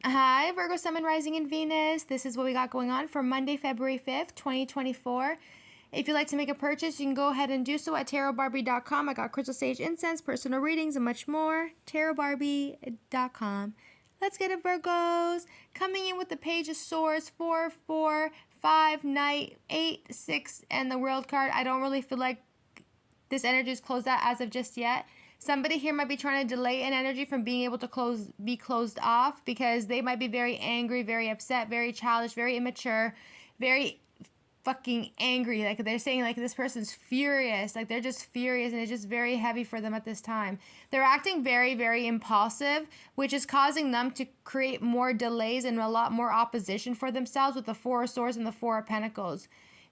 Hi, Virgo, Sun, and Rising in Venus. This is what we got going on for Monday, February 5th, 2024. If you'd like to make a purchase, you can go ahead and do so at tarotbarbie.com. I got crystal sage incense, personal readings, and much more. tarotbarbie.com. Let's get it, Virgos. Coming in with the Page of Swords, 4, 4, 5, Knight, 8, 6, and the World card. I don't really feel like this energy is closed out as of just yet. Somebody here might be trying to delay an energy from being able to be closed off because they might be very angry, very upset, very childish, very immature, very fucking angry. Like they're saying like this person's furious. Like they're just furious and it's just very heavy for them at this time. They're acting very, very impulsive, which is causing them to create more delays and a lot more opposition for themselves with the Four of Swords and the Four of Pentacles.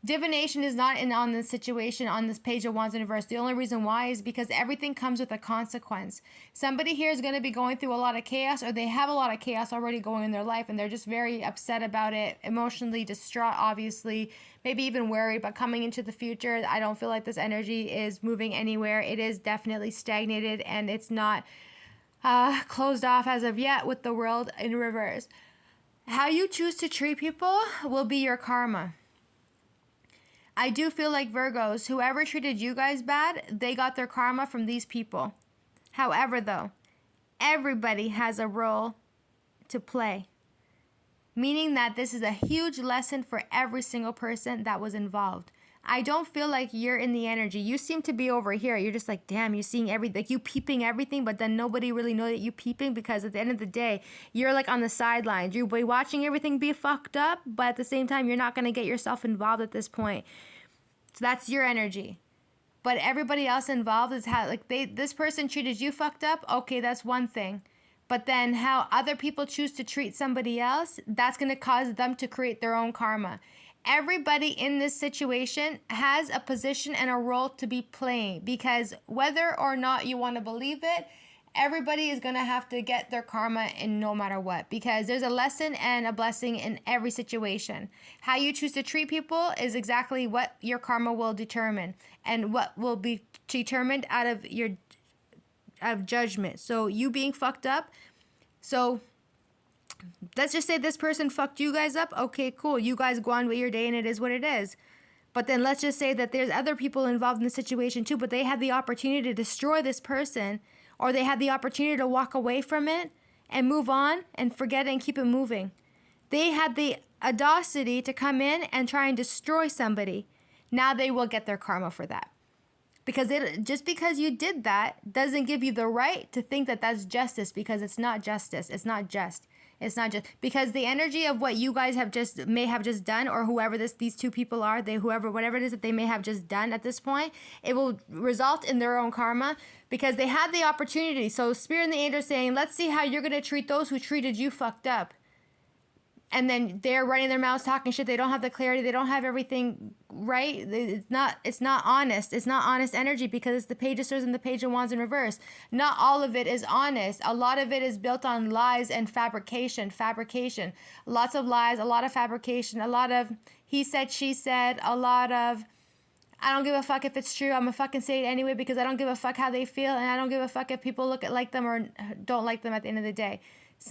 Divination is not in on this situation on this Page of Wands in reverse. The only reason why is because everything comes with a consequence. Somebody here is going to be going through a lot of chaos, or they have a lot of chaos already going in their life and they're just very upset about it, emotionally distraught, obviously, maybe even worried. But coming into the future, I don't feel like this energy is moving anywhere. It is definitely stagnated and it's not closed off as of yet with the World in reverse. How you choose to treat people will be your karma. I do feel like Virgos, whoever treated you guys bad, they got their karma from these people. However, though, everybody has a role to play. Meaning that this is a huge lesson for every single person that was involved. I don't feel like you're in the energy. You seem to be over here. You're just like, damn, you're seeing everything. Like you peeping everything, but then nobody really knows that you peeping because at the end of the day, you're like on the sidelines. You're watching everything be fucked up, but at the same time, you're not going to get yourself involved at this point. So that's your energy. But everybody else involved is how, like, this person treated you fucked up. Okay, that's one thing. But then how other people choose to treat somebody else, that's going to cause them to create their own karma. Everybody in this situation has a position and a role to be playing, because whether or not you want to believe it, everybody is going to have to get their karma in no matter what, because there's a lesson and a blessing in every situation. How you choose to treat people is exactly what your karma will determine and what will be determined out of your judgment. So you being fucked up, so let's just say this person fucked you guys up. Okay, cool. You guys go on with your day and it is what it is. But then let's just say that there's other people involved in the situation too, but they had the opportunity to destroy this person, or they had the opportunity to walk away from it and move on and forget it and keep it moving. They had the audacity to come in and try and destroy somebody. Now they will get their karma for that. Because just because you did that doesn't give you the right to think that that's justice, because it's not justice. It's not just. It's not just because the energy of what you guys may have just done, or whoever these two people are, whatever it is that they may have just done at this point, it will result in their own karma because they had the opportunity. So Spirit and the angels saying, let's see how you're going to treat those who treated you fucked up. And then they're running their mouths talking shit. They don't have the clarity. They don't have everything right. It's not honest. It's not honest energy because it's the Page of Swords and the Page of Wands in reverse. Not all of it is honest. A lot of it is built on lies and fabrication. Lots of lies, a lot of fabrication, a lot of he said, she said, a lot of I don't give a fuck if it's true. I'm gonna fucking say it anyway because I don't give a fuck how they feel, and I don't give a fuck if people like them or don't like them at the end of the day.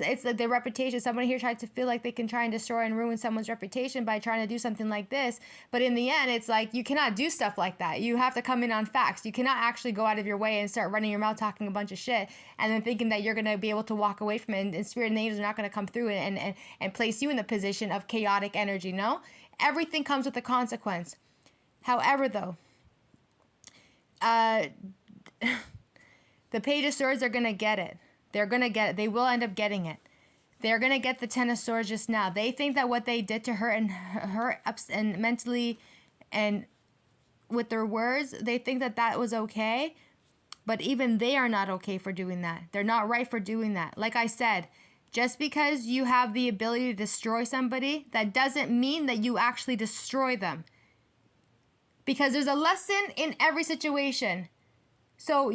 It's like their reputation. Somebody here tried to feel like they can try and destroy and ruin someone's reputation by trying to do something like this. But in the end, it's like you cannot do stuff like that. You have to come in on facts. You cannot actually go out of your way and start running your mouth talking a bunch of shit and then thinking that you're going to be able to walk away from it. And Spirit and the angels are not going to come through and place you in the position of chaotic energy. No? Everything comes with a consequence. However, though, the Page of Swords are going to get it. They're going to get it. They will end up getting it. They're going to get the Ten of Swords just now. They think that what they did to her and her ups and mentally and with their words, they think that that was okay. But even they are not okay for doing that. They're not right for doing that. Like I said, just because you have the ability to destroy somebody, that doesn't mean that you actually destroy them. Because there's a lesson in every situation. So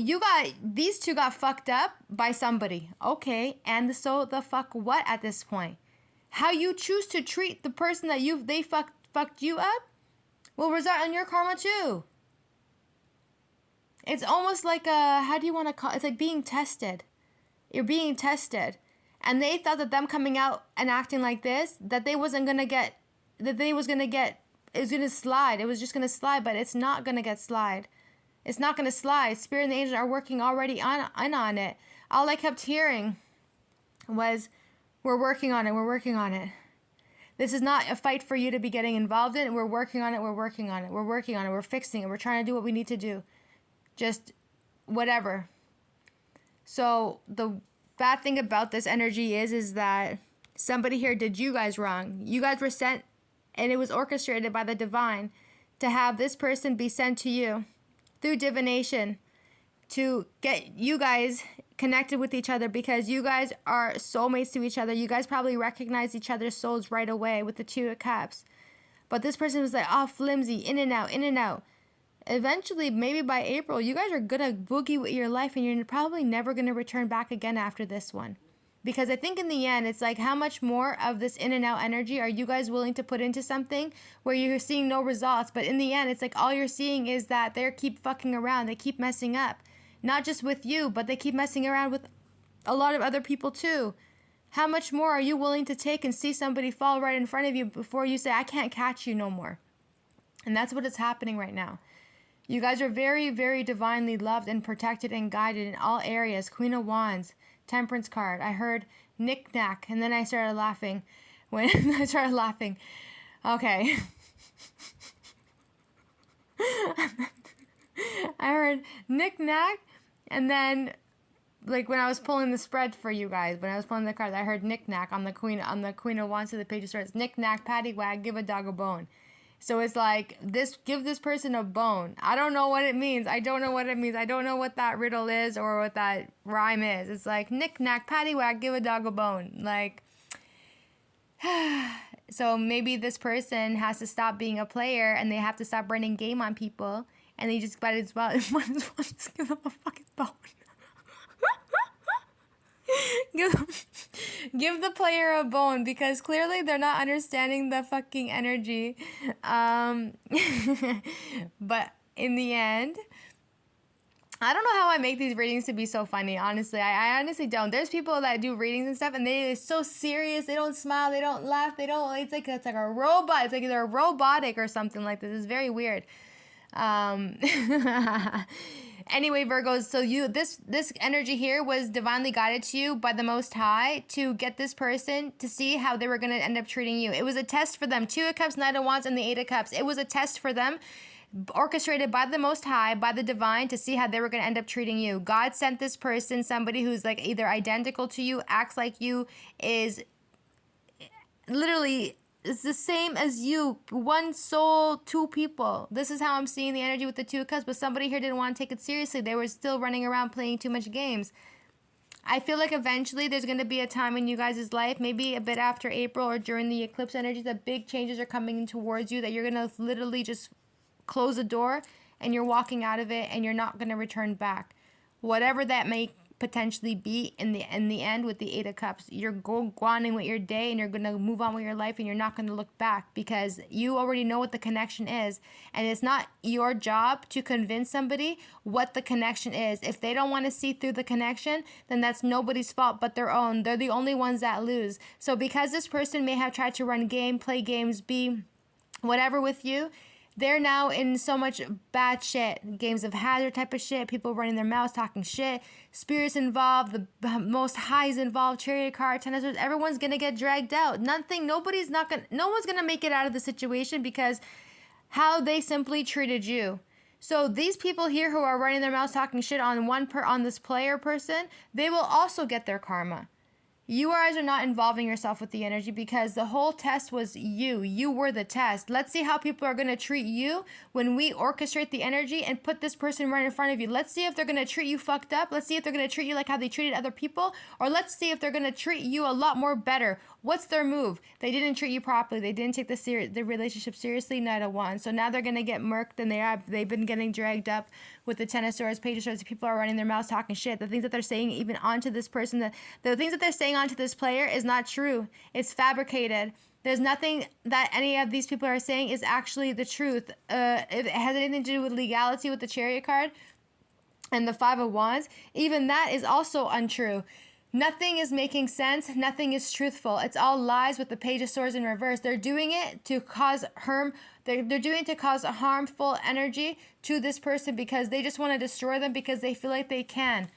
these two got fucked up by somebody. Okay, and so the fuck what at this point? How you choose to treat the person that they fucked you up will result in your karma too. It's almost like how do you want to call it? It's like being tested. You're being tested. And they thought that them coming out and acting like this, that they wasn't going to get, that they was going to get, it was going to slide. It was just going to slide, but it's not going to get slide. It's not going to slide. Spirit and the angels are working already on it. All I kept hearing was, we're working on it. We're working on it. This is not a fight for you to be getting involved in. We're working on it. We're working on it. We're working on it. We're fixing it. We're trying to do what we need to do. Just whatever. So the bad thing about this energy is that somebody here did you guys wrong. You guys were sent, and it was orchestrated by the divine to have this person be sent to you through divination to get you guys connected with each other, because you guys are soulmates to each other. You guys probably recognize each other's souls right away with the Two of Cups. But this person was like, oh, flimsy, in and out, in and out. Eventually, maybe by April, you guys are going to boogie with your life, and you're probably never going to return back again after this one. Because I think in the end, it's like, how much more of this in and out energy are you guys willing to put into something where you're seeing no results? But in the end, it's like all you're seeing is that they keep fucking around. They keep messing up. Not just with you, but they keep messing around with a lot of other people too. How much more are you willing to take and see somebody fall right in front of you before you say, I can't catch you no more? And that's what is happening right now. You guys are very, very divinely loved and protected and guided in all areas. Queen of Wands, Temperance card. I heard knick-knack, and then I started laughing. When I started laughing. Okay. I heard knick-knack, and then, like, when I was pulling the spread for you guys, when I was pulling the cards, I heard knick-knack on the Queen of Wands to the page of Swords. Knick-knack, paddywhack, give a dog a bone. So it's like, give this person a bone. I don't know what it means. I don't know what it means. I don't know what that riddle is or what that rhyme is. It's like, knick-knack, paddywhack, give a dog a bone. Like, so maybe this person has to stop being a player, and they have to stop running game on people, and they just might as well just give them a fucking bone. Give the player a bone, because clearly they're not understanding the fucking energy. But in the end, I don't know how I make these readings to be so funny, honestly. I honestly don't. There's people that do readings and stuff, and they're so serious. They don't smile. They don't laugh. They don't. It's like a robot. It's like they're robotic or something like this. It's very weird. Anyway, Virgos, so this energy here was divinely guided to you by the Most High to get this person to see how they were going to end up treating you. It was a test for them. Two of Cups, Knight of Wands, and the Eight of Cups. It was a test for them, orchestrated by the Most High, by the divine, to see how they were going to end up treating you. God sent this person, somebody who's like either identical to you, acts like you, is literally... It's the same as you. One soul, two people. This is how I'm seeing the energy with the Two of Cups. But somebody here didn't want to take it seriously. They were still running around playing too much games. I feel like eventually there's going to be a time in you guys' life, maybe a bit after April or during the eclipse energy, that big changes are coming towards you, that you're going to literally just close the door and you're walking out of it and you're not going to return back. Whatever that may potentially be in the end with the Eight of Cups, you're going on with your day and you're going to move on with your life, and you're not going to look back, because you already know what the connection is, and it's not your job to convince somebody what the connection is. If they don't want to see through the connection, then that's nobody's fault but their own. They're the only ones that lose. So because this person may have tried to run game, play games, be whatever with you, they're now in so much bad shit. Games of hazard type of shit. People running their mouths, talking shit. Spirits involved. The Most Highs involved. Chariot card, Ten of Swords. Everyone's going to get dragged out. No one's going to make it out of the situation because how they simply treated you. So these people here who are running their mouths, talking shit on this player person, they will also get their karma. You guys are not involving yourself with the energy, because the whole test was you. You were the test. Let's see how people are going to treat you when we orchestrate the energy and put this person right in front of you. Let's see if they're going to treat you fucked up. Let's see if they're going to treat you like how they treated other people. Or let's see if they're going to treat you a lot more better. What's their move? They didn't treat you properly. They didn't take the relationship seriously. Knight of Wands. So now they're going to get murked, and they've been getting dragged up with the Ten of Swords, Page of Swords. People are running their mouths, talking shit. The things that they're saying even onto this person, the things that they're saying onto this player is not true. It's fabricated. There's nothing that any of these people are saying is actually the truth. If it has anything to do with legality with the Chariot card and the Five of Wands, even that is also untrue. Nothing is making sense. Nothing is truthful. It's all lies with the Page of Swords in reverse. They're doing it to cause harm. They're doing it to cause a harmful energy to this person because they just want to destroy them because they feel like they can.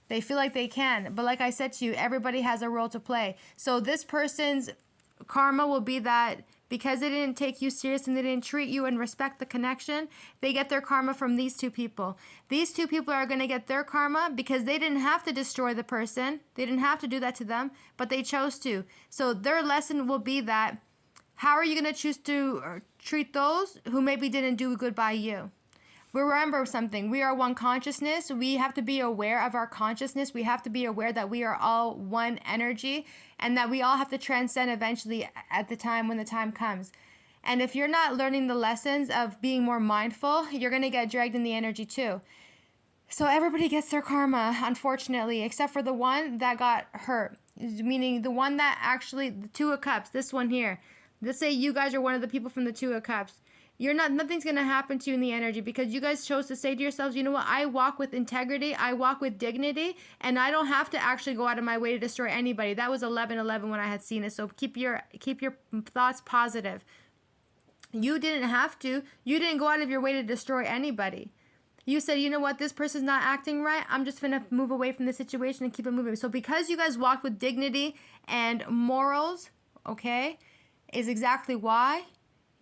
They feel like they can. But like I said to you, everybody has a role to play. So this person's karma will be that because they didn't take you serious and they didn't treat you and respect the connection, they get their karma from these two people. These two people are going to get their karma because they didn't have to destroy the person. They didn't have to do that to them, but they chose to. So their lesson will be that how are you going to choose to treat those who maybe didn't do good by you? Remember something. We are one consciousness. We have to be aware of our consciousness. We have to be aware that we are all one energy and that we all have to transcend eventually at the time when the time comes. And if you're not learning the lessons of being more mindful, you're going to get dragged in the energy too. So everybody gets their karma, unfortunately, except for the one that got hurt. Meaning the one that actually, the Two of Cups, this one here. Let's say you guys are one of the people from the Two of Cups. Nothing's going to happen to you in the energy because you guys chose to say to yourselves, you know what, I walk with integrity, I walk with dignity, and I don't have to actually go out of my way to destroy anybody. That was 11/11 when I had seen it. So keep your thoughts positive. You didn't have to. You didn't go out of your way to destroy anybody. You said, you know what, this person's not acting right. I'm just going to move away from the situation and keep it moving. So because you guys walked with dignity and morals, okay, is exactly why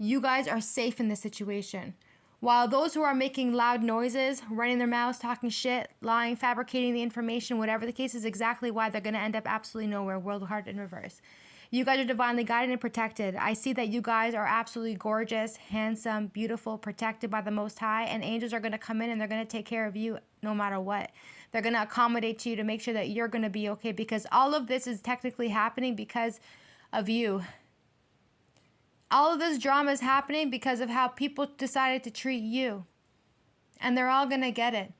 you guys are safe in this situation. While those who are making loud noises, running their mouths, talking shit, lying, fabricating the information, whatever the case is, exactly why they're going to end up absolutely nowhere. World heart in reverse. You guys are divinely guided and protected. I see that you guys are absolutely gorgeous, handsome, beautiful, protected by the Most High, and angels are going to come in and they're going to take care of you no matter what. They're going to accommodate you to make sure that you're going to be okay because all of this is technically happening because of you. All of this drama is happening because of how people decided to treat you. And they're all going to get it.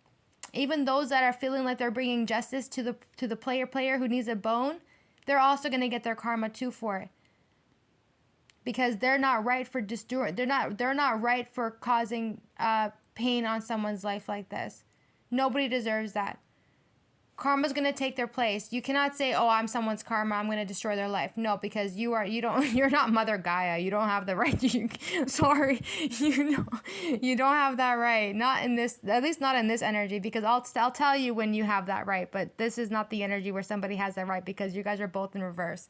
Even those that are feeling like they're bringing justice to the player who needs a bone, they're also going to get their karma too for it. Because they're not right for they're not right for causing pain on someone's life like this. Nobody deserves that. Karma's going to take their place. You cannot say, oh, I'm someone's karma, I'm going to destroy their life. No, because you're not Mother Gaia. You don't have the right to, sorry, you don't have that right. Not in this, at least not in this energy, because I'll tell you when you have that right, but this is not the energy where somebody has that right because you guys are both in reverse.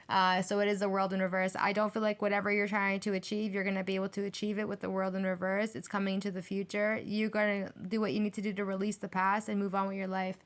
So it is the world in reverse. I don't feel like whatever you're trying to achieve, you're going to be able to achieve it with the world in reverse. It's coming into the future. You're going to do what you need to do to release the past and move on with your life.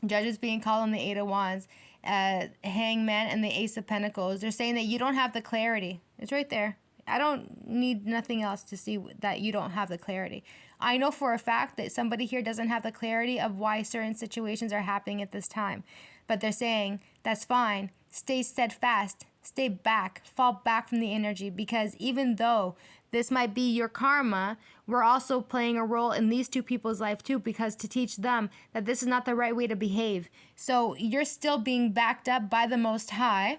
Judges being called on the Eight of Wands, Hangman, and the Ace of Pentacles. They're saying that you don't have the clarity. It's right there. I don't need nothing else to see that you don't have the clarity. I know for a fact that somebody here doesn't have the clarity of why certain situations are happening at this time. But they're saying, that's fine. Stay steadfast. Stay back. Fall back from the energy. Because even though this might be your karma, we're also playing a role in these two people's life too, because to teach them that this is not the right way to behave. So you're still being backed up by the Most High.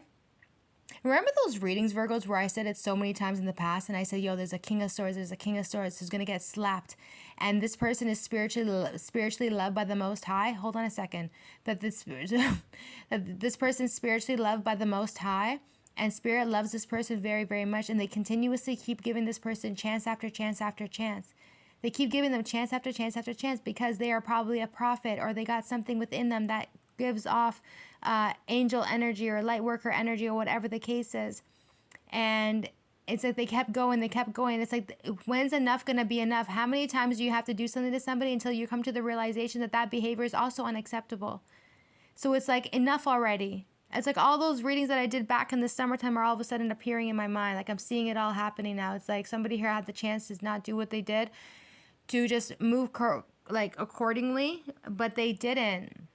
Remember those readings, Virgos, where I said it so many times in the past, and I said, yo, there's a King of Swords, there's a King of Swords who's going to get slapped, and this person is spiritually loved by the Most High? Hold on a second. That this person is spiritually loved by the Most High, and Spirit loves this person very, very much, and they continuously keep giving this person chance after chance after chance. They keep giving them chance after chance after chance because they are probably a prophet or they got something within them that gives off angel energy or light worker energy or whatever the case is. And it's like they kept going. It's like, when's enough going to be enough? How many times do you have to do something to somebody until you come to the realization that that behavior is also unacceptable? So it's like, enough already. It's like all those readings that I did back in the summertime are all of a sudden appearing in my mind. Like I'm seeing it all happening now. It's like somebody here had the chance to not do what they did, to just move accordingly, but they didn't.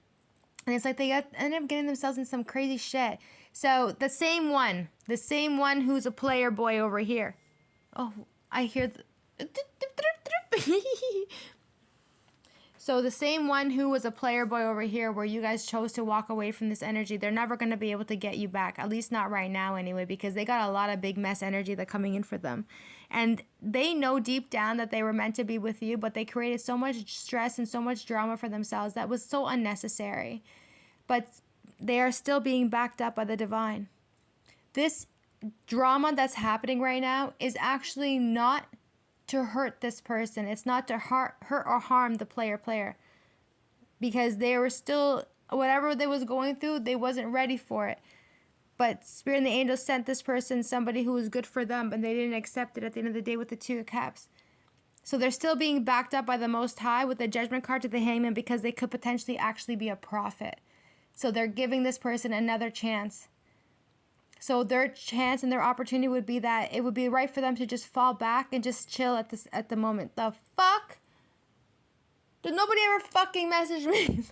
And it's like they ended up getting themselves in some crazy shit. So the same one who's a player boy over here. Oh, I hear So the same one who was a player boy over here where you guys chose to walk away from this energy, they're never going to be able to get you back. At least not right now anyway, because they got a lot of big mess energy that's coming in for them. And they know deep down that they were meant to be with you, but they created so much stress and so much drama for themselves that was so unnecessary. But they are still being backed up by the divine. This drama that's happening right now is actually not to hurt this person. It's not to hurt or harm the player. Because they were still, whatever they was going through, they wasn't ready for it. But Spirit and the angels sent this person somebody who was good for them, and they didn't accept it at the end of the day with the Two of Cups. So they're still being backed up by the Most High with the Judgment card to the Hangman, because they could potentially actually be a prophet. So they're giving this person another chance. So their chance and their opportunity would be that it would be right for them to just fall back and just chill at the moment. The fuck? Did nobody ever fucking message me?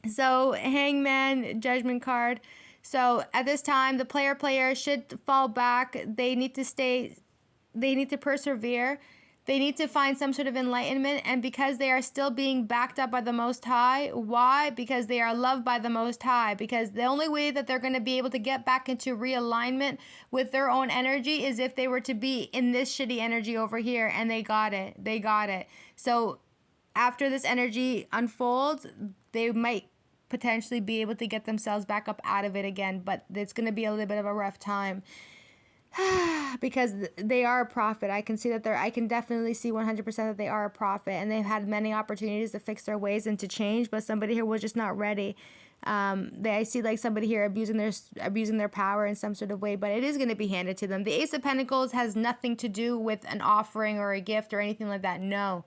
So Hangman, Judgment card. So at this time, the player should fall back. They need to persevere. They need to find some sort of enlightenment. And because they are still being backed up by the Most High, why? Because they are loved by the Most High. Because the only way that they're going to be able to get back into realignment with their own energy is if they were to be in this shitty energy over here. And they got it. So after this energy unfolds, they might potentially be able to get themselves back up out of it again. But it's going to be a little bit of a rough time. Because they are a prophet. I can definitely see 100% that they are a prophet, and they've had many opportunities to fix their ways and to change, but somebody here was just not ready. I see like somebody here abusing their power in some sort of way, but it is going to be handed to them. The Ace of Pentacles has nothing to do with an offering or a gift or anything like that. No.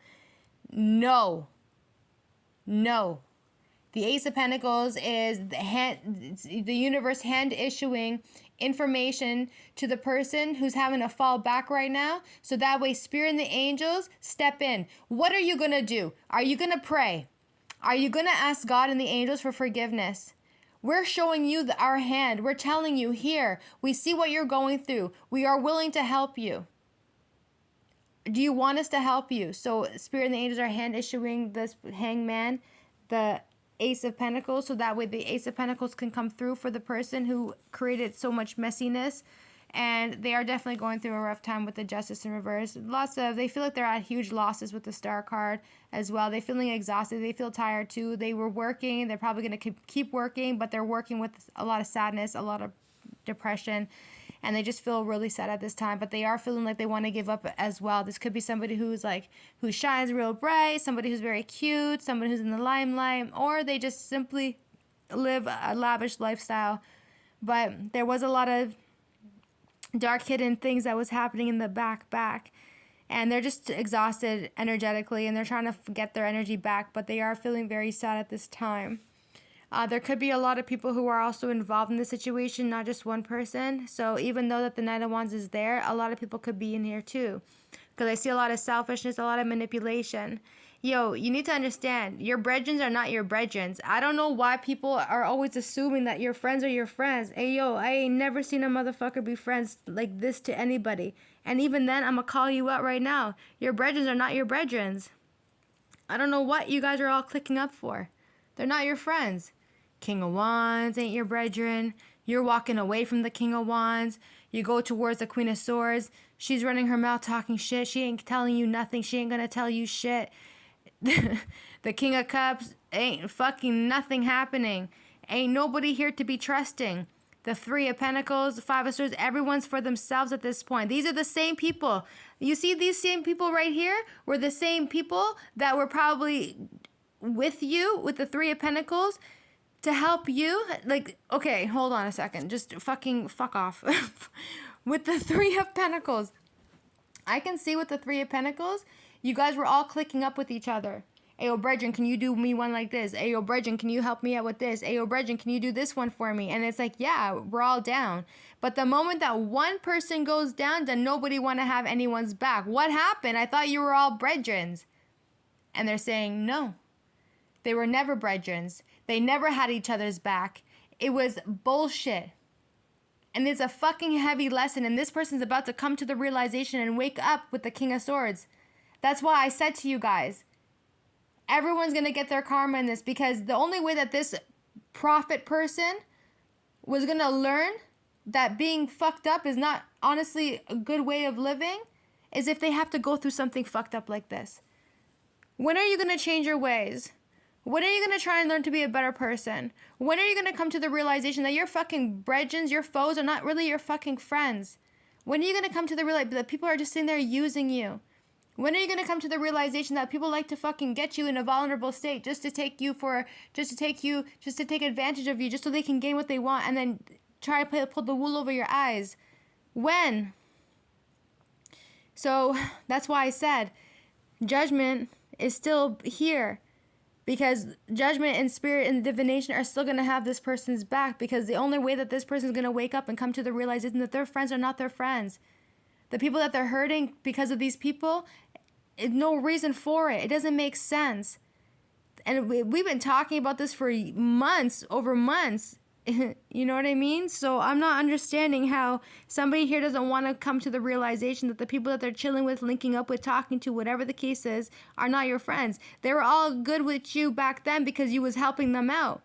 The Ace of Pentacles is the universe hand issuing information to the person who's having a fall back right now. So that way Spirit and the angels step in. What are you going to do? Are you going to pray? Are you going to ask God and the angels for forgiveness? We're showing you our hand. We're telling you, here, we see what you're going through. We are willing to help you. Do you want us to help you? So Spirit and the angels are hand issuing this Hangman, the Ace of Pentacles, so that way the Ace of Pentacles can come through for the person who created so much messiness. And they are definitely going through a rough time with the Justice in reverse. They feel like they're at huge losses with the Star card as well. They're feeling exhausted. They feel tired too. They were working. They're probably going to keep working, but they're working with a lot of sadness, a lot of depression. And they just feel really sad at this time, but they are feeling like they want to give up as well. This could be somebody who shines real bright, somebody who's very cute, somebody who's in the limelight, or they just simply live a lavish lifestyle. But there was a lot of dark hidden things that was happening in the back, and they're just exhausted energetically, and they're trying to get their energy back, but they are feeling very sad at this time. There could be a lot of people who are also involved in the situation, not just one person. So even though that the Knight of Wands is there, a lot of people could be in here too. Because I see a lot of selfishness, a lot of manipulation. Yo, you need to understand, your brethrens are not your brethrens. I don't know why people are always assuming that your friends are your friends. Hey, yo, I ain't never seen a motherfucker be friends like this to anybody. And even then, I'm going to call you out right now. Your brethrens are not your brethrens. I don't know what you guys are all clicking up for. They're not your friends. King of Wands ain't your brethren. You're walking away from the King of Wands. You go towards the Queen of Swords. She's running her mouth talking shit. She ain't telling you nothing. She ain't gonna tell you shit. The King of Cups, ain't fucking nothing happening. Ain't nobody here to be trusting. The Three of Pentacles, the Five of Swords, everyone's for themselves at this point. These are the same people. You see these same people right here were the same people that were probably with you with the Three of Pentacles to help you. Like, okay, hold on a second. Just fucking fuck off. With the Three of Pentacles, I can see with the Three of Pentacles, you guys were all clicking up with each other. Ayo, brethren, can you do me one like this? Ayo, brethren, can you help me out with this? Ayo, brethren, can you do this one for me? And it's like, yeah, we're all down. But the moment that one person goes down, then nobody want to have anyone's back. What happened? I thought you were all brethrens. And they're saying, no. They were never brethrens. They never had each other's back. It was bullshit. And it's a fucking heavy lesson. And this person's about to come to the realization and wake up with the King of Swords. That's why I said to you guys, everyone's going to get their karma in this, because the only way that this prophet person was going to learn that being fucked up is not honestly a good way of living is if they have to go through something fucked up like this. When are you going to change your ways? When are you going to try and learn to be a better person? When are you going to come to the realization that your fucking brethren, your foes, are not really your fucking friends? When are you going to come to the realization that people are just sitting there using you? When are you going to come to the realization that people like to fucking get you in a vulnerable state just to take advantage of you, just so they can gain what they want, and then try to pull the wool over your eyes? When? So that's why I said judgment is still here. Because judgment and spirit and divination are still going to have this person's back, because the only way that this person is going to wake up and come to the realization that their friends are not their friends. The people that they're hurting because of these people, no reason for it. It doesn't make sense. And we've been talking about this for months, over months. You know what I mean? So I'm not understanding how somebody here doesn't want to come to the realization that the people that they're chilling with, linking up with, talking to, whatever the case is, are not your friends. They were all good with you back then because you was helping them out.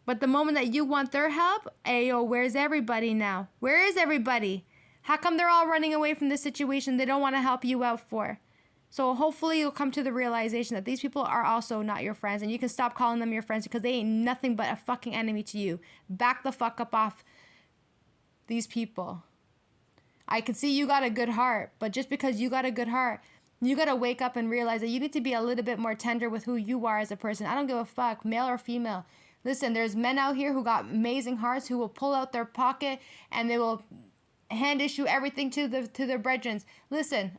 But the moment that you want their help, ayo, where's everybody now? Where is everybody? How come they're all running away from this situation they don't want to help you out for? So hopefully you'll come to the realization that these people are also not your friends, and you can stop calling them your friends, because they ain't nothing but a fucking enemy to you. Back the fuck up off these people. I can see you got a good heart, but just because you got a good heart, you got to wake up and realize that you need to be a little bit more tender with who you are as a person. I don't give a fuck, male or female. Listen, there's men out here who got amazing hearts, who will pull out their pocket and they will hand issue everything to their brethren. Listen,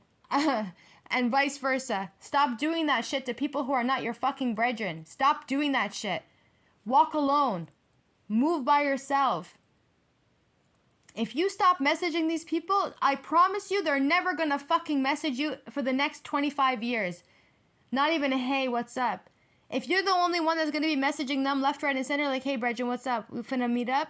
and vice versa. Stop doing that shit to people who are not your fucking brethren. Stop doing that shit. Walk alone. Move by yourself. If you stop messaging these people, I promise you they're never gonna fucking message you for the next 25 years. Not even a hey, what's up? If you're the only one that's gonna be messaging them left, right, and center, like, hey, brethren, what's up? We finna meet up.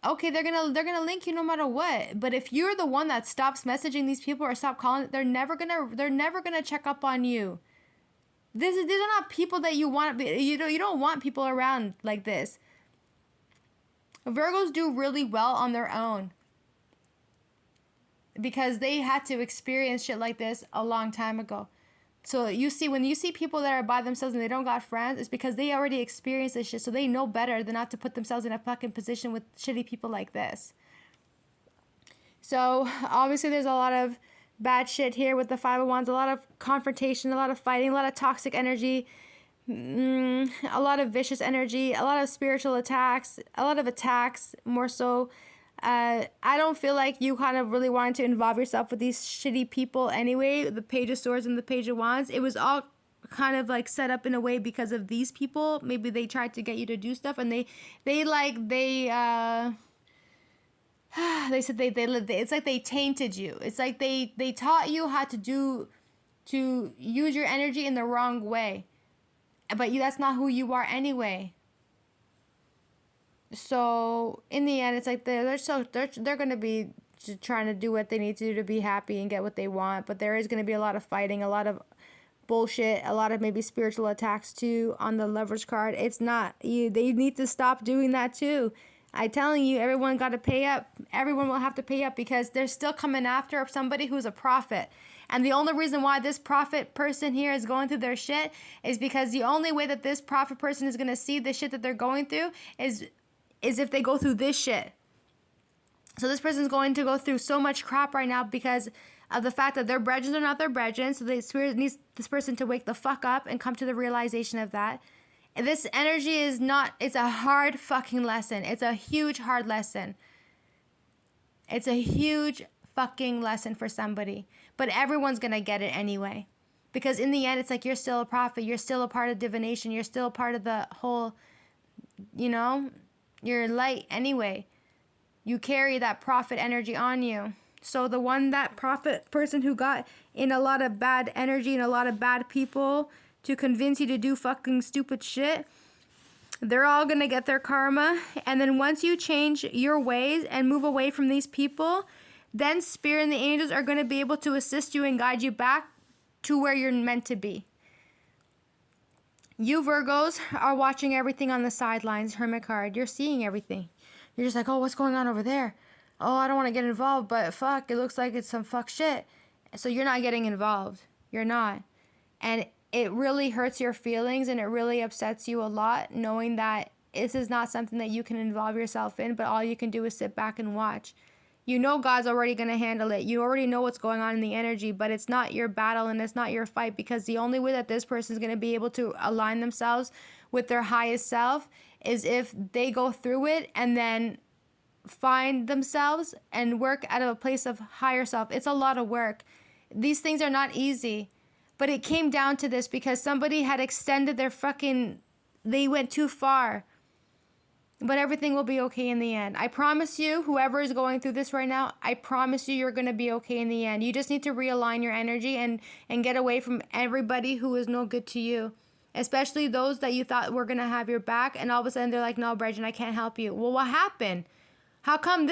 Okay, they're gonna link you no matter what. But if you're the one that stops messaging these people or stop calling, they're never gonna check up on you. These are not people that you want. You don't want people around like this. Virgos do really well on their own, because they had to experience shit like this a long time ago. So when you see people that are by themselves and they don't got friends, it's because they already experienced this shit, so they know better than not to put themselves in a fucking position with shitty people like this. So obviously there's a lot of bad shit here with the Five of Wands, a lot of confrontation, a lot of fighting, a lot of toxic energy, a lot of vicious energy, a lot of spiritual attacks, a lot of attacks, more so. I don't feel like you kind of really wanted to involve yourself with these shitty people anyway. The Page of Swords and the Page of Wands, it was all kind of like set up in a way because of these people. Maybe they tried to get you to do stuff, and they said it's like they tainted you. It's like they taught you how to use your energy in the wrong way, but that's not who you are anyway. So in the end, it's like they're gonna be trying to do what they need to do to be happy and get what they want. But there is gonna be a lot of fighting, a lot of bullshit, a lot of maybe spiritual attacks too on the Lovers card. It's not you. They need to stop doing that too. I'm telling you, everyone got to pay up. Everyone will have to pay up, because they're still coming after somebody who's a prophet. And the only reason why this prophet person here is going through their shit is because the only way that this prophet person is gonna see the shit that they're going through is if they go through this shit. So this person's going to go through so much crap right now because of the fact that their brethren are not their brethren. So the spirit needs this person to wake the fuck up and come to the realization of that. And this energy is not, it's a hard fucking lesson. It's a huge hard lesson. It's a huge fucking lesson for somebody. But everyone's going to get it anyway. Because in the end, it's like you're still a prophet. You're still a part of divination. You're still a part of the whole, you're light anyway. You carry that prophet energy on you. So that prophet person who got in a lot of bad energy and a lot of bad people to convince you to do fucking stupid shit, they're all going to get their karma. And then once you change your ways and move away from these people, then Spirit and the angels are going to be able to assist you and guide you back to where you're meant to be. You Virgos are watching everything on the sidelines, Hermit card. You're seeing everything. You're just like, oh, what's going on over there? Oh, I don't want to get involved, but fuck, it looks like it's some fuck shit. So you're not getting involved. You're not. And it really hurts your feelings and it really upsets you a lot, knowing that this is not something that you can involve yourself in, but all you can do is sit back and watch. You know God's already going to handle it. You already know what's going on in the energy, but it's not your battle and it's not your fight, because the only way that this person is going to be able to align themselves with their highest self is if they go through it and then find themselves and work out of a place of higher self. It's a lot of work. These things are not easy, but it came down to this because somebody had extended their they went too far. But everything will be okay in the end. I promise you, whoever is going through this right now, I promise you, you're going to be okay in the end. You just need to realign your energy and get away from everybody who is no good to you. Especially those that you thought were going to have your back, and all of a sudden they're like, no, Bridget, I can't help you. Well, what happened? How come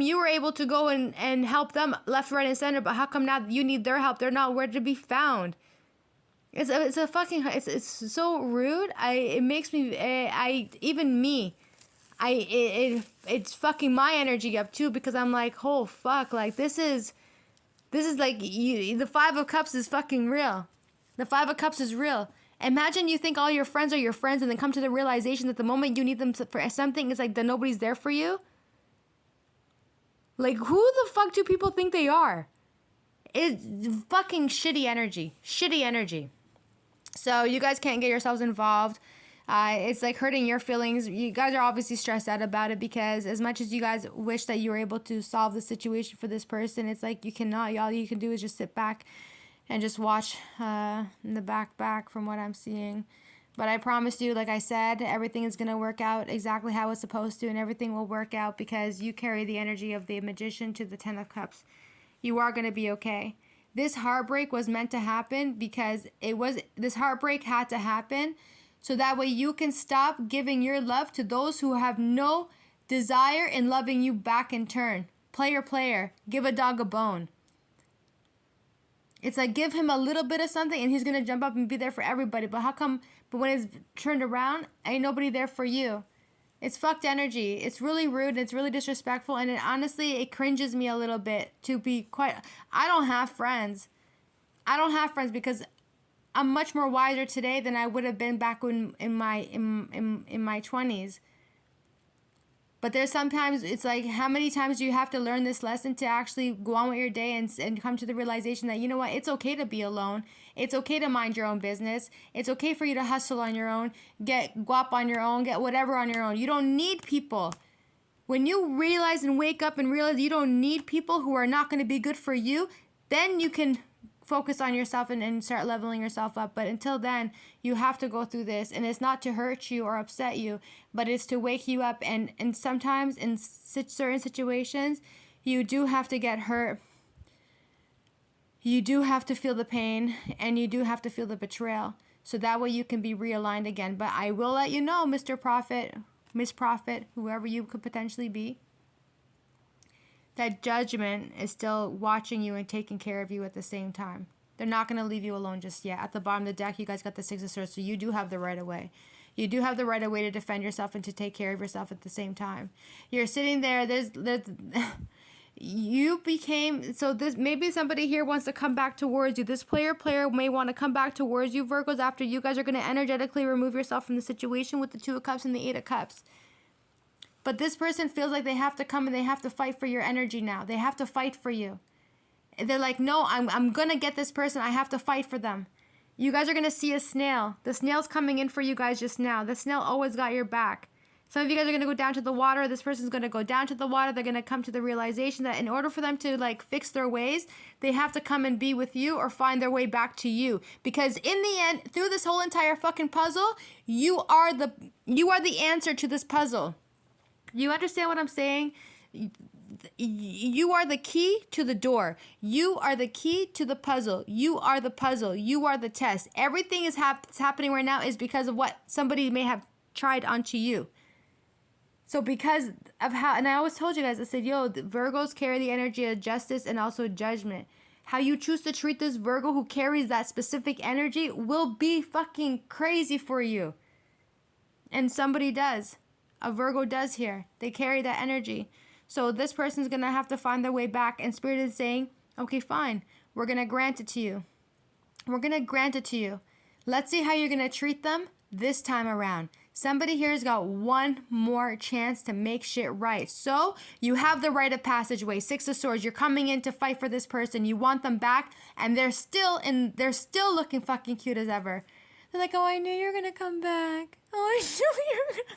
you were able to go and help them left, right, and center, but how come now you need their help? They're not where to be found. It's so rude. It makes me, it's fucking my energy up too, because I'm like, oh fuck, like this is like the Five of Cups is fucking real. The Five of Cups is real. Imagine you think all your friends are your friends and then come to the realization that the moment you need them for something, it's like that nobody's there for you. Like, who the fuck do people think they are? It's fucking shitty energy. Shitty energy. So you guys can't get yourselves involved. It's like hurting your feelings. You guys are obviously stressed out about it, because as much as you guys wish that you were able to solve the situation for this person, it's like you cannot. All you can do is just sit back and just watch in the back from what I'm seeing. But I promise you, like I said, everything is going to work out exactly how it's supposed to, and everything will work out because you carry the energy of the Magician to the Ten of Cups. You are going to be okay. This heartbreak was meant to happen because this heartbreak had to happen so that way you can stop giving your love to those who have no desire in loving you back in turn. Player, give a dog a bone. It's like, give him a little bit of something and he's going to jump up and be there for everybody. But how come, but when it's turned around, ain't nobody there for you? It's fucked energy. It's really rude. It's really disrespectful. And honestly, it cringes me a little bit to be quite... I don't have friends. Because I'm much more wiser today than I would have been back when in my 20s. But there's sometimes, it's like, how many times do you have to learn this lesson to actually go on with your day and come to the realization that, you know what, it's okay to be alone. It's okay to mind your own business. It's okay for you to hustle on your own, get guap on your own, get whatever on your own. You don't need people. When you realize and wake up and realize you don't need people who are not going to be good for you, then you can focus on yourself and start leveling yourself up. But until then, you have to go through this, and it's not to hurt you or upset you, but it's to wake you up. And sometimes in certain situations, you do have to get hurt. You do have to feel the pain, and you do have to feel the betrayal, so that way you can be realigned again. But I will let you know, Mr. Prophet, Miss Prophet, whoever you could potentially be, that judgment is still watching you and taking care of you at the same time. They're not going to leave you alone just yet. At the bottom of the deck, you guys got the Six of Swords, so you do have the right of way. You do have the right of way to defend yourself and to take care of yourself at the same time. You're sitting there, you became, so this, maybe somebody here wants to come back towards you. This player may want to come back towards you, Virgos, after you guys are going to energetically remove yourself from the situation with the Two of Cups and the Eight of Cups. But this person feels like they have to come and they have to fight for your energy now. They have to fight for you. They're like, no, I'm going to get this person. I have to fight for them. You guys are going to see a snail. The snail's coming in for you guys just now. The snail always got your back. Some of you guys are going to go down to the water. This person's going to go down to the water. They're going to come to the realization that in order for them to like fix their ways, they have to come and be with you or find their way back to you. Because in the end, through this whole entire fucking puzzle, you are the answer to this puzzle. You understand what I'm saying? You are the key to the door. You are the key to the puzzle. You are the puzzle. You are the test. Everything is happening right now is because of what somebody may have tried onto you. So because of how, and I always told you guys, I said, yo, the Virgos carry the energy of justice and also judgment. How you choose to treat this Virgo who carries that specific energy will be fucking crazy for you. And somebody does. A Virgo does here. They carry that energy. So this person's going to have to find their way back. And Spirit is saying, okay, fine. We're going to grant it to you. We're going to grant it to you. Let's see how you're going to treat them this time around. Somebody here has got one more chance to make shit right. So you have the rite of passageway, Six of Swords. You're coming in to fight for this person. You want them back, and they're still looking fucking cute as ever. They're like, oh, I knew you were going to come back. Oh, I knew you were going to.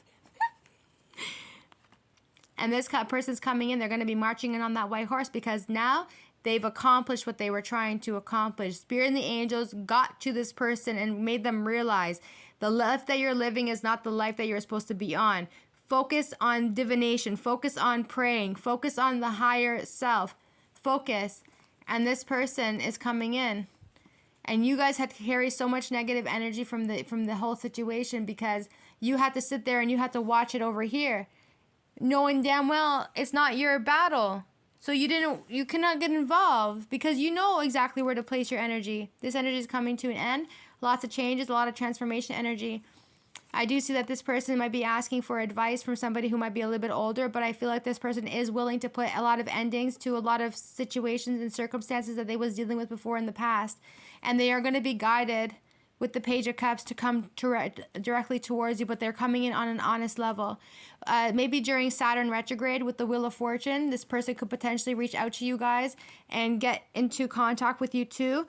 And this person's coming in. They're going to be marching in on that white horse because now they've accomplished what they were trying to accomplish. Spirit and the angels got to this person and made them realize the life that you're living is not the life that you're supposed to be on. Focus on divination. Focus on praying. Focus on the higher self. Focus. And this person is coming in. And you guys had to carry so much negative energy from the whole situation because you had to sit there and you had to watch it over here, knowing damn well it's not your battle. So you cannot get involved because you know exactly where to place your energy. This energy is coming to an end. Lots of changes, a lot of transformation energy. I do see that this person might be asking for advice from somebody who might be a little bit older, but I feel like this person is willing to put a lot of endings to a lot of situations and circumstances that they was dealing with before in the past. And they are going to be guided with the Page of Cups to come directly towards you, but they're coming in on an honest level. Maybe during Saturn retrograde with the Wheel of Fortune, this person could potentially reach out to you guys and get into contact with you too,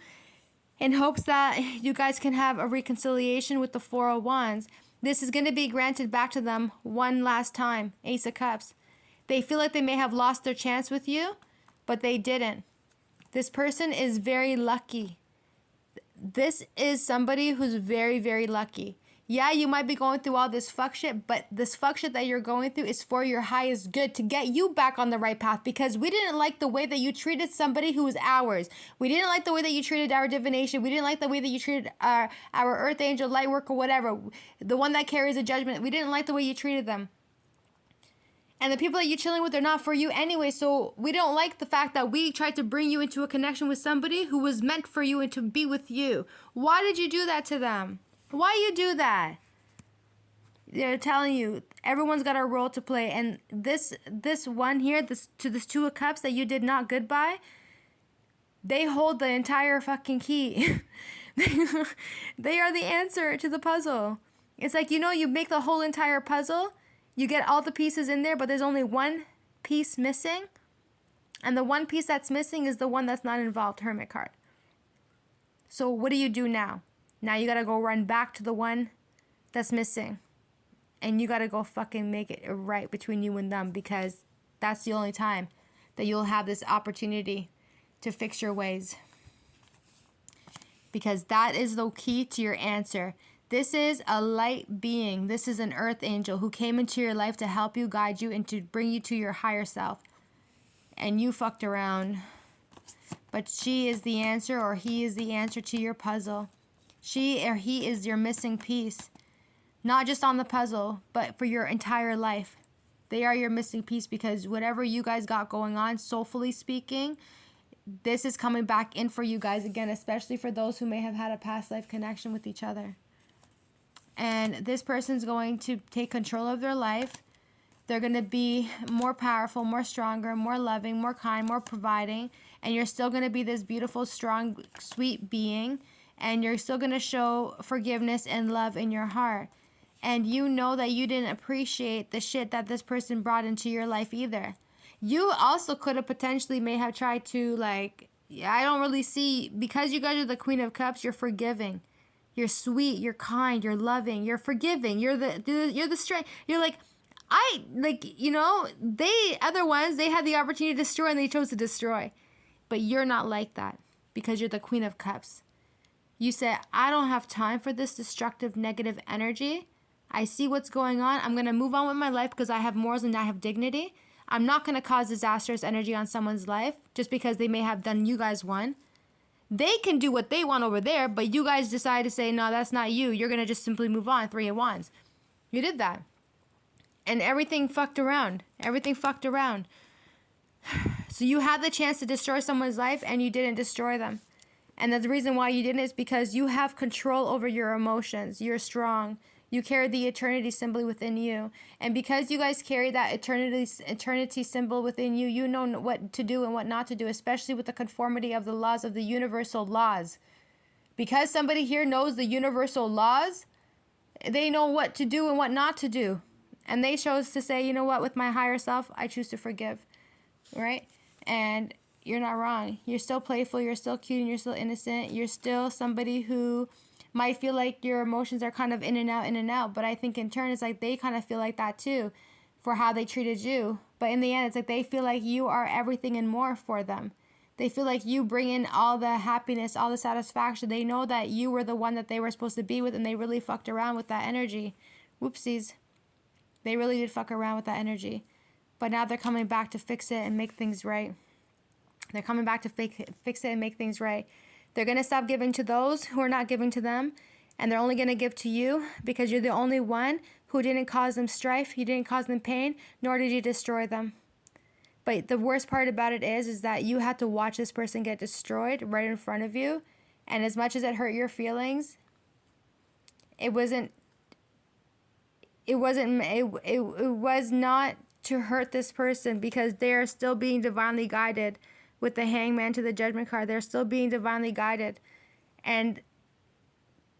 in hopes that you guys can have a reconciliation with the Four of Wands. This is going to be granted back to them one last time, Ace of Cups. They feel like they may have lost their chance with you, but they didn't. This person is very lucky. This is somebody who's very, very lucky. Yeah, you might be going through all this fuck shit, but this fuck shit that you're going through is for your highest good, to get you back on the right path, because we didn't like the way that you treated somebody who was ours. We didn't like the way that you treated our divination. We didn't like the way that you treated our earth angel, light worker, whatever, the one that carries a judgment. We didn't like the way you treated them. And the people that you're chilling with are not for you anyway, so we don't like the fact that we tried to bring you into a connection with somebody who was meant for you and to be with you. Why did you do that to them? Why you do that? They're telling you, everyone's got a role to play. And this one here, this Two of Cups that you did not goodbye, they hold the entire fucking key. They are the answer to the puzzle. It's like, you make the whole entire puzzle. You get all the pieces in there, but there's only one piece missing. And the one piece that's missing is the one that's not involved, Hermit card. So what do you do now? Now you got to go run back to the one that's missing. And you got to go fucking make it right between you and them, because that's the only time that you'll have this opportunity to fix your ways. Because that is the key to your answer. This is a light being. This is an earth angel who came into your life to help you, guide you, and to bring you to your higher self. And you fucked around. But she is the answer, or he is the answer to your puzzle. She or he is your missing piece. Not just on the puzzle, but for your entire life. They are your missing piece, because whatever you guys got going on, soulfully speaking, this is coming back in for you guys again, especially for those who may have had a past life connection with each other. And this person's going to take control of their life. They're going to be more powerful, more stronger, more loving, more kind, more providing. And you're still going to be this beautiful, strong, sweet being. And you're still going to show forgiveness and love in your heart. And you know that you didn't appreciate the shit that this person brought into your life either. You also could have potentially may have tried to, I don't really see, because you guys are the Queen of Cups, you're forgiving. You're sweet, you're kind, you're loving, you're forgiving, you're the strength. You're they, other ones, they had the opportunity to destroy and they chose to destroy. But you're not like that, because you're the Queen of Cups. You said, I don't have time for this destructive, negative energy. I see what's going on. I'm going to move on with my life because I have morals and I have dignity. I'm not going to cause disastrous energy on someone's life just because they may have done you guys one. They can do what they want over there, but you guys decide to say, no, that's not you. You're going to just simply move on. Three of Wands. You did that. And everything fucked around. Everything fucked around. So you had the chance to destroy someone's life and you didn't destroy them. And the reason why you didn't is because you have control over your emotions. You're strong. You carry the eternity symbol within you. And because you guys carry that eternity symbol within you, you know what to do and what not to do, especially with the conformity of the laws of the universal laws. Because somebody here knows the universal laws, they know what to do and what not to do. And they chose to say, you know what, with my higher self, I choose to forgive, right? And you're not wrong. You're still playful, you're still cute, and you're still innocent. You're still somebody who might feel like your emotions are kind of in and out. But I think in turn, it's like they kind of feel like that too for how they treated you. But in the end, it's like they feel like you are everything and more for them. They feel like you bring in all the happiness, all the satisfaction. They know that you were the one that they were supposed to be with, and they really fucked around with that energy. Whoopsies. They really did fuck around with that energy. But now they're coming back to fix it and make things right. They're coming back to fix it and make things right. They're going to stop giving to those who are not giving to them. And they're only going to give to you because you're the only one who didn't cause them strife. You didn't cause them pain, nor did you destroy them. But the worst part about it is that you had to watch this person get destroyed right in front of you. And as much as it hurt your feelings, it was not to hurt this person, because they are still being divinely guided with the Hangman to the Judgment card. They're still being divinely guided. And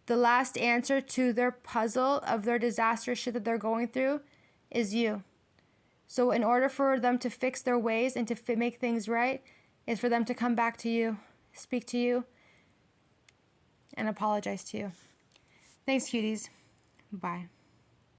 the last answer to their puzzle of their disastrous shit that they're going through is you. So in order for them to fix their ways and to make things right, is for them to come back to you, speak to you, and apologize to you. Thanks, cuties. Bye.